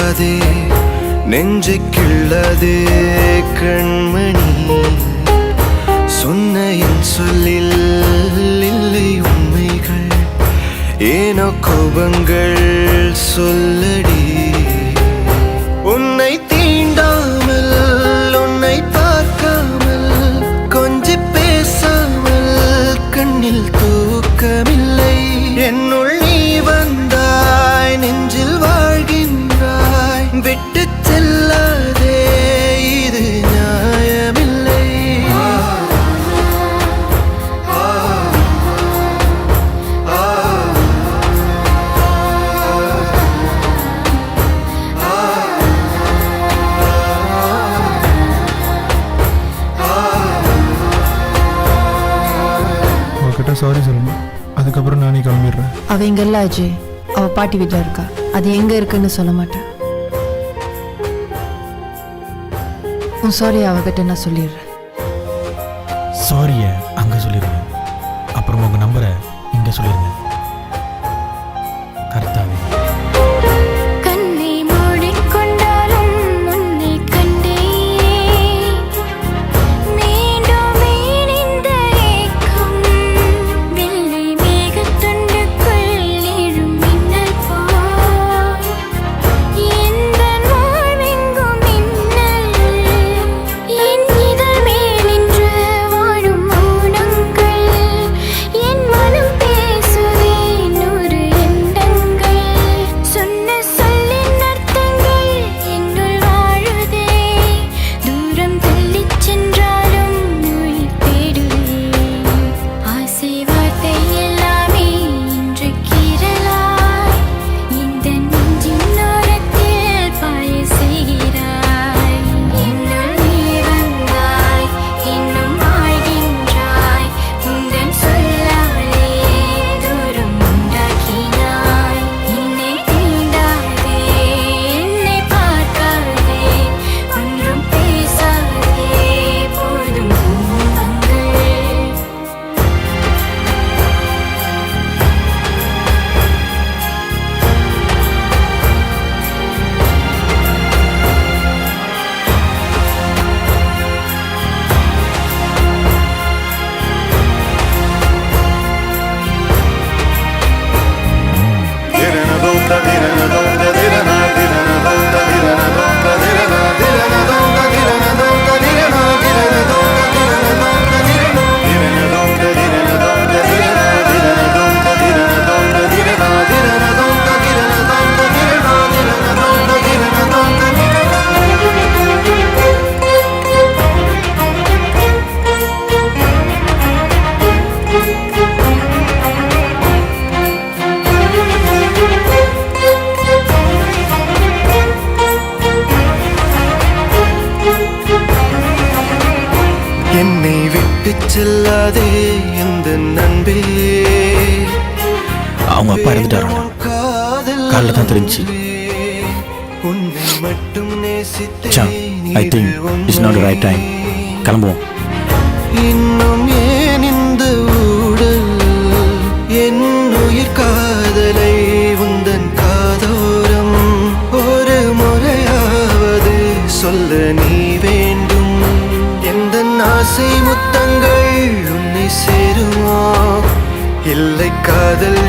சொல்லாதே நெஞ்சை கிள்ளாதே கண்மணி சொன்ன என் சொல்லில் இல்லை உண்மைகள் ஏனோ கோபங்கள் சொல்லடி உன்னை தீண்டாமல் உன்னை பார்க்காமல் கொஞ்சி பேசாமல் கண்ணில் தூக்கமில்லை என்னுள் நீ வந்தாய் நெஞ்சில் வாழ்கின்றாய் விட்டு செல்லாதே இது நியாயமில்லை அவகிட்ட சாரி சொல்லணும், அதுக்கப்புறம் நானே கிளம்பிடுறேன். அவ இங்க இல்ல அஜய், அவ பாட்டி வீட்டில் இருக்கா. அது எங்க இருக்குன்னு சொல்ல மாட்டேன். உன் சாரி அவகிட்ட நான் சொல்லிடுறேன். சாரியை அங்கே சொல்லிடுங்க, அப்புறம் உங்கள் நம்பரை இங்கே சொல்லிடுங்க. கர்த்தாவே என்னை விட்டு செல்லாதே இந்த நண்பே. அவங்க அப்பா இறந்துட்டாராண்டா, காலைல தான் தெரிஞ்சு. உன்னை மட்டும் I think it's not the right time. கிளம்புவோம். இன்னும் ஏன் இந்த ஊடல் என் உயிர் காதலை உந்தன் காதோரம் ஒரு முறையாவது சொல்ல நீ வேண்டும். எந்த ஆசை முத்தங்கள் உன்னை சேருமா இல்லை காதல்